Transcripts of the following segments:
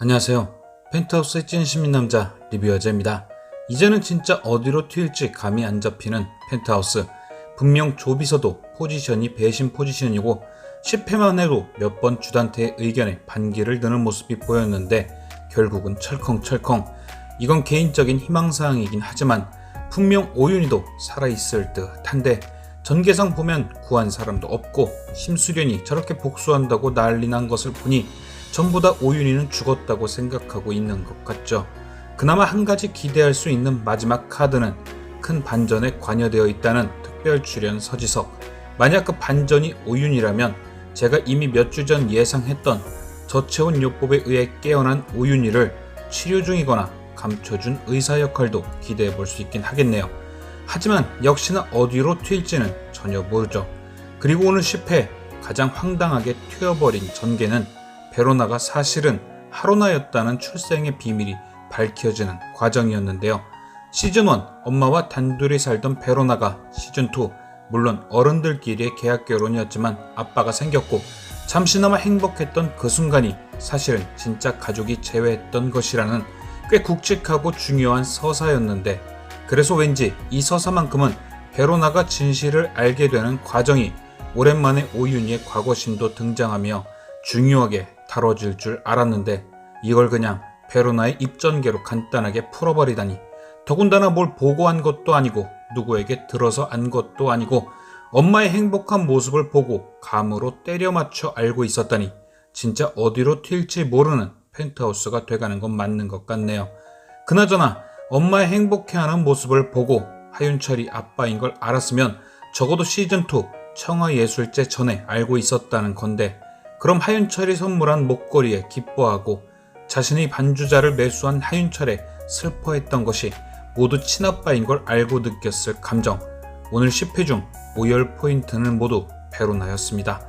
안녕하세요. 펜트하우스의 찐 시민남자 리뷰어제입니다. 이제는 진짜 어디로 튈지 감이 안 잡히는 펜트하우스. 분명 조비서도 포지션이 배신 포지션이고 10회만 해도 몇 번 주단태의 의견에 반기를 드는 모습이 보였는데 결국은 철컹철컹. 이건 개인적인 희망사항이긴 하지만 분명 오윤희도 살아있을 듯한데 전개상 보면 구한 사람도 없고 심수련이 저렇게 복수한다고 난리 난 것을 보니 전부 다 오윤희는 죽었다고 생각하고 있는 것 같죠. 그나마 한 가지 기대할 수 있는 마지막 카드는 큰 반전에 관여되어 있다는 특별 출연 서지석. 만약 그 반전이 오윤희라면 제가 이미 몇 주 전 예상했던 저체온 요법에 의해 깨어난 오윤희를 치료 중이거나 감춰준 의사 역할도 기대해 볼 수 있긴 하겠네요. 하지만 역시나 어디로 튈지는 전혀 모르죠. 그리고 오늘 10회 가장 황당하게 튀어버린 전개는 베로나가 사실은 하로나였다는 출생의 비밀이 밝혀지는 과정이었는데요. 시즌1 엄마와 단둘이 살던 베로나가 시즌2 물론 어른들끼리의 계약 결혼이었지만 아빠가 생겼고 잠시나마 행복했던 그 순간이 사실은 진짜 가족이 재회했던 것이라는 꽤 굵직하고 중요한 서사였는데, 그래서 왠지 이 서사만큼은 베로나가 진실을 알게 되는 과정이 오랜만에 오윤희의 과거신도 등장하며 중요하게 다뤄질 줄 알았는데 이걸 그냥 베로나의 입전개로 간단하게 풀어버리다니. 더군다나 뭘 보고한 것도 아니고 누구에게 들어서 안 것도 아니고 엄마의 행복한 모습을 보고 감으로 때려 맞춰 알고 있었다니 진짜 어디로 튈지 모르는 펜트하우스가 돼가는 건 맞는 것 같네요. 그나저나 엄마의 행복해하는 모습을 보고 하윤철이 아빠인 걸 알았으면 적어도 시즌2 청아예술제 전에 알고 있었다는 건데, 그럼 하윤철이 선물한 목걸이에 기뻐하고 자신이 반주자를 매수한 하윤철에 슬퍼했던 것이 모두 친아빠인 걸 알고 느꼈을 감정. 오늘 10회 중 오열 포인트는 모두 베로나였습니다.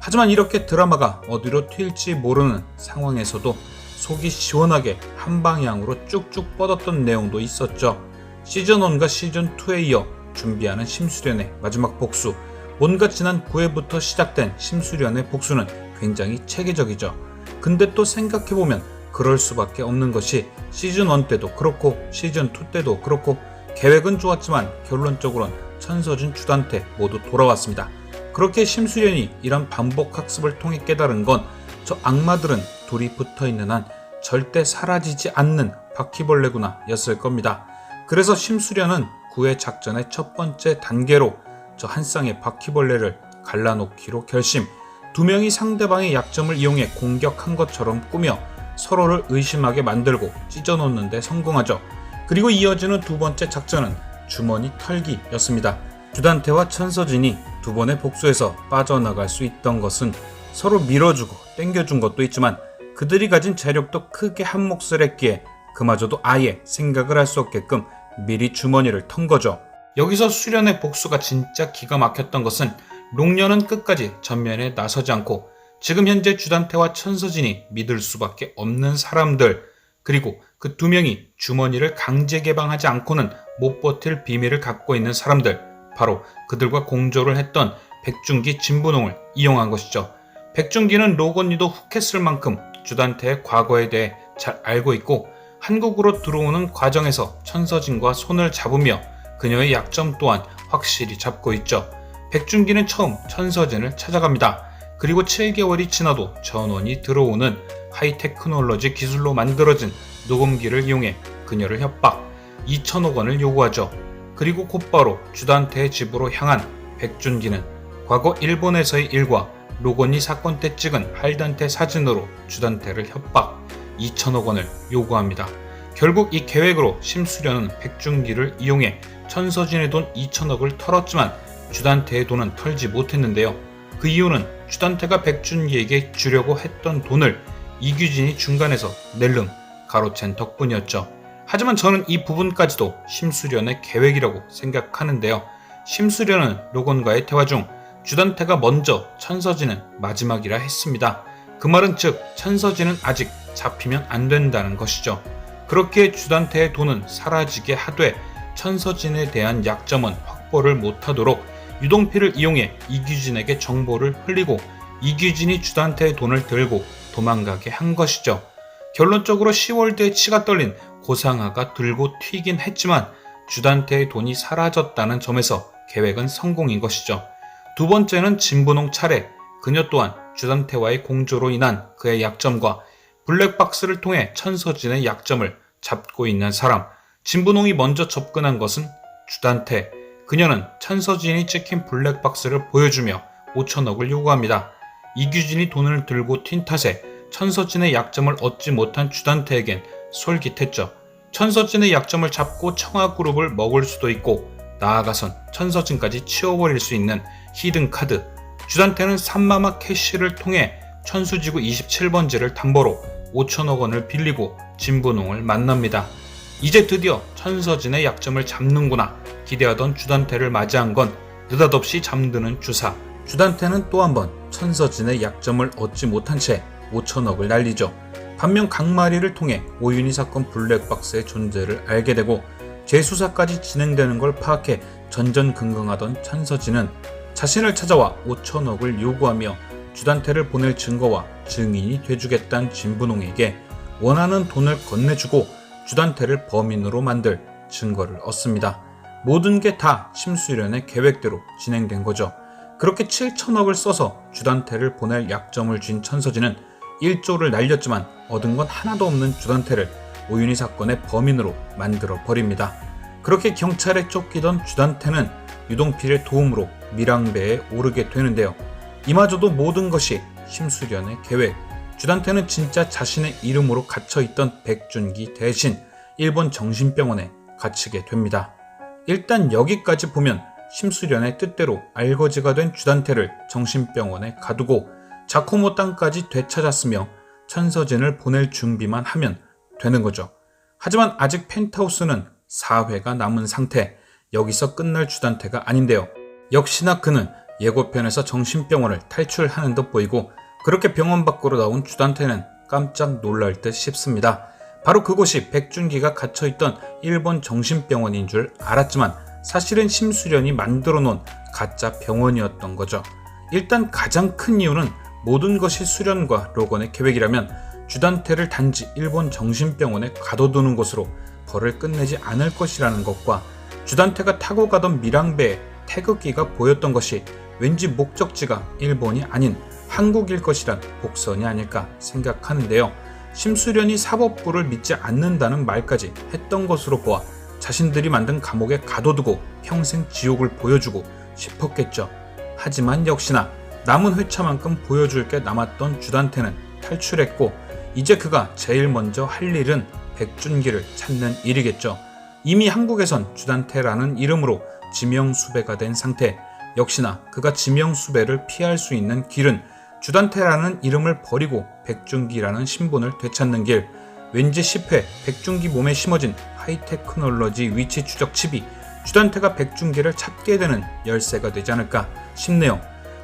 하지만 이렇게 드라마가 어디로 튈지 모르는 상황에서도 속이 시원하게 한 방향으로 쭉쭉 뻗었던 내용도 있었죠. 시즌1과 시즌2에 이어 준비하는 심수련의 마지막 복수. 뭔가 지난 9회부터 시작된 심수련의 복수는 굉장히 체계적이죠. 근데 또 생각해보면 그럴 수밖에 없는 것이 시즌1 때도 그렇고 시즌2 때도 그렇고 계획은 좋았지만 결론적으로는 천서진 주단태 모두 돌아왔습니다. 그렇게 심수련이 이런 반복 학습을 통해 깨달은 건 저 악마들은 둘이 붙어있는 한 절대 사라지지 않는 바퀴벌레구나 였을 겁니다. 그래서 심수련은 9회 작전의 첫 번째 단계로 저 한 쌍의 바퀴벌레를 갈라놓기로 결심. 두 명이 상대방의 약점을 이용해 공격한 것처럼 꾸며 서로를 의심하게 만들고 찢어놓는 데 성공하죠. 그리고 이어지는 두 번째 작전은 주머니 털기였습니다. 주단태와 천서진이 두 번의 복수에서 빠져나갈 수 있던 것은 서로 밀어주고 땡겨준 것도 있지만 그들이 가진 재력도 크게 한몫을 했기에 그마저도 아예 생각을 할 수 없게끔 미리 주머니를 턴 거죠. 여기서 수련의 복수가 진짜 기가 막혔던 것은 롱년은 끝까지 전면에 나서지 않고 지금 현재 주단태와 천서진이 믿을 수밖에 없는 사람들, 그리고 그 두 명이 주머니를 강제 개방하지 않고는 못 버틸 비밀을 갖고 있는 사람들, 바로 그들과 공조를 했던 백준기, 진분홍을 이용한 것이죠. 백준기는 로건리도 훅했을 만큼 주단태의 과거에 대해 잘 알고 있고 한국으로 들어오는 과정에서 천서진과 손을 잡으며 그녀의 약점 또한 확실히 잡고 있죠. 백준기는 처음 천서진을 찾아갑니다. 그리고 7개월이 지나도 전원이 들어오는 하이테크놀로지 기술로 만들어진 녹음기를 이용해 그녀를 협박, 2천억 원을 요구하죠. 그리고 곧바로 주단태의 집으로 향한 백준기는 과거 일본에서의 일과 로건리 사건 때 찍은 할단태 사진으로 주단태를 협박, 2천억 원을 요구합니다. 결국 이 계획으로 심수련은 백준기를 이용해 천서진의 돈 2천억을 털었지만 주단태의 돈은 털지 못했는데요. 그 이유는 주단태가 백준기에게 주려고 했던 돈을 이규진이 중간에서 낼름 가로챈 덕분이었죠. 하지만 저는 이 부분까지도 심수련의 계획이라고 생각하는데요. 심수련은 로건과의 대화 중 주단태가 먼저 천서진은 마지막이라 했습니다. 그 말은 즉 천서진은 아직 잡히면 안 된다는 것이죠. 그렇게 주단태의 돈은 사라지게 하되 천서진에 대한 약점은 확보를 못하도록 유동필을 이용해 이규진에게 정보를 흘리고 이규진이 주단태의 돈을 들고 도망가게 한 것이죠. 결론적으로 10월대에 치가 떨린 고상하가 들고 튀긴 했지만 주단태의 돈이 사라졌다는 점에서 계획은 성공인 것이죠. 두 번째는 진분홍 차례. 그녀 또한 주단태와의 공조로 인한 그의 약점과 블랙박스를 통해 천서진의 약점을 잡고 있는 사람. 진분홍이 먼저 접근한 것은 주단태. 그녀는 천서진이 찍힌 블랙박스를 보여주며 5천억을 요구합니다. 이규진이 돈을 들고 튄 탓에 천서진의 약점을 얻지 못한 주단태에겐 솔깃했죠. 천서진의 약점을 잡고 청아그룹을 먹을 수도 있고 나아가선 천서진까지 치워버릴 수 있는 히든카드. 주단태는 삼마마 캐시를 통해 천수지구 27번지를 담보로 5천억 원을 빌리고 진분홍을 만납니다. 이제 드디어 천서진의 약점을 잡는구나 기대하던 주단태를 맞이한 건 느닷없이 잠드는 주사. 주단태는 또 한 번 천서진의 약점을 얻지 못한 채 5천억을 날리죠. 반면 강마리를 통해 오윤희 사건 블랙박스의 존재를 알게 되고 재수사까지 진행되는 걸 파악해 전전긍긍하던 천서진은 자신을 찾아와 5천억을 요구하며 주단태를 보낼 증거와 증인이 돼주겠다는 진분홍에게 원하는 돈을 건네주고 주단태를 범인으로 만들 증거를 얻습니다. 모든 게 다 심수련의 계획대로 진행된 거죠. 그렇게 7천억을 써서 주단태를 보낼 약점을 쥔 천서진은 1조를 날렸지만 얻은 건 하나도 없는 주단태를 오윤희 사건의 범인으로 만들어 버립니다. 그렇게 경찰에 쫓기던 주단태는 유동필의 도움으로 밀항배에 오르게 되는데요. 이마저도 모든 것이 심수련의 계획. 주단태는 진짜 자신의 이름으로 갇혀있던 백준기 대신 일본 정신병원에 갇히게 됩니다. 일단 여기까지 보면 심수련의 뜻대로 알거지가 된 주단태를 정신병원에 가두고 자코모 땅까지 되찾았으며 천서진을 보낼 준비만 하면 되는 거죠. 하지만 아직 펜트하우스는 4회가 남은 상태. 여기서 끝날 주단태가 아닌데요. 역시나 그는 예고편에서 정신병원을 탈출하는 듯 보이고 그렇게 병원 밖으로 나온 주단태는 깜짝 놀랄 듯 싶습니다. 바로 그곳이 백준기가 갇혀있던 일본 정신병원인 줄 알았지만 사실은 심수련이 만들어 놓은 가짜 병원이었던 거죠. 일단 가장 큰 이유는 모든 것이 수련과 로건의 계획이라면 주단태를 단지 일본 정신병원에 가둬두는 것으로 벌을 끝내지 않을 것이라는 것과 주단태가 타고 가던 밀항배에 태극기가 보였던 것이 왠지 목적지가 일본이 아닌 한국일 것이란 복선이 아닐까 생각하는데요. 심수련이 사법부를 믿지 않는다는 말까지 했던 것으로 보아 자신들이 만든 감옥에 가둬두고 평생 지옥을 보여주고 싶었겠죠. 하지만 역시나 남은 회차만큼 보여줄 게 남았던 주단태는 탈출했고 이제 그가 제일 먼저 할 일은 백준기를 찾는 일이겠죠. 이미 한국에선 주단태라는 이름으로 지명수배가 된 상태. 역시나 그가 지명수배를 피할 수 있는 길은 주단태라는 이름을 버리고 백준기라는 신분을 되찾는 길. 왠지 10회 백준기 몸에 심어진 하이테크놀로지 위치 추적 칩이 주단태가 백준기를 찾게 되는 열쇠가 되지 않을까 싶네요.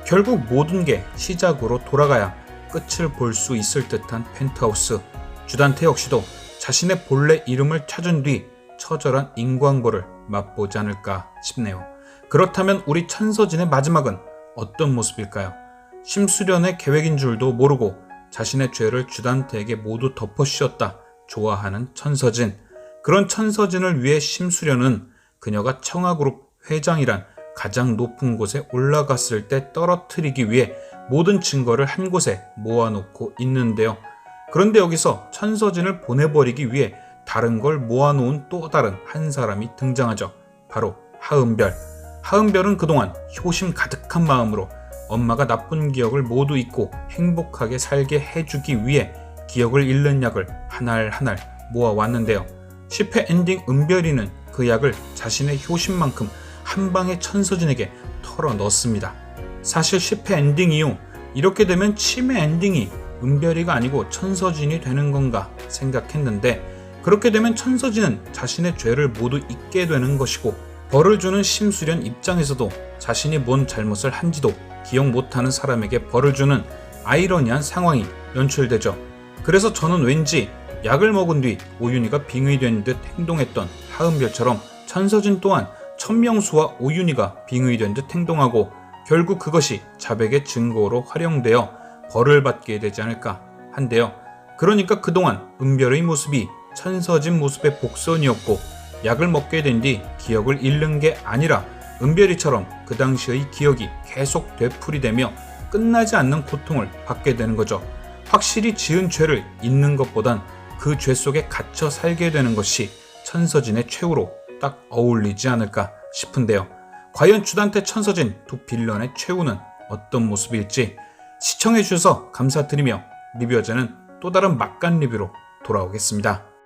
결국 모든 게 시작으로 돌아가야 끝을 볼 수 있을 듯한 펜트하우스. 주단태 역시도 자신의 본래 이름을 찾은 뒤 처절한 인광보를 맛보지 않을까 싶네요. 그렇다면 우리 천서진의 마지막은 어떤 모습일까요? 심수련의 계획인 줄도 모르고 자신의 죄를 주단태에게 모두 덮어씌웠다 좋아하는 천서진. 그런 천서진을 위해 심수련은 그녀가 청아그룹 회장이란 가장 높은 곳에 올라갔을 때 떨어뜨리기 위해 모든 증거를 한 곳에 모아놓고 있는데요. 그런데 여기서 천서진을 보내버리기 위해 다른 걸 모아놓은 또 다른 한 사람이 등장하죠. 바로 하은별. 하은별은 그동안 효심 가득한 마음으로 엄마가 나쁜 기억을 모두 잊고 행복하게 살게 해주기 위해 기억을 잃는 약을 한 알 한 알 모아왔는데요. 10회 엔딩 은별이는 그 약을 자신의 효심만큼 한 방에 천서진에게 털어넣습니다. 사실 10회 엔딩 이후 이렇게 되면 치매 엔딩이 은별이가 아니고 천서진이 되는 건가 생각했는데 그렇게 되면 천서진은 자신의 죄를 모두 잊게 되는 것이고 벌을 주는 심수련 입장에서도 자신이 뭔 잘못을 한지도 기억 못하는 사람에게 벌을 주는 아이러니한 상황이 연출되죠. 그래서 저는 왠지 약을 먹은 뒤 오윤희가 빙의된 듯 행동했던 하은별처럼 천서진 또한 천명수와 오윤희가 빙의된 듯 행동하고 결국 그것이 자백의 증거로 활용되어 벌을 받게 되지 않을까 한데요. 그러니까 그동안 은별의 모습이 천서진 모습의 복선이었고 약을 먹게 된 뒤 기억을 잃는 게 아니라 은별이처럼 그 당시의 기억이 계속 되풀이되며 끝나지 않는 고통을 받게 되는 거죠. 확실히 지은 죄를 잊는 것보단 그 죄 속에 갇혀 살게 되는 것이 천서진의 최후로 딱 어울리지 않을까 싶은데요. 과연 주단태 천서진 두 빌런의 최후는 어떤 모습일지 시청해주셔서 감사드리며 리뷰어제는 또 다른 막간 리뷰로 돌아오겠습니다.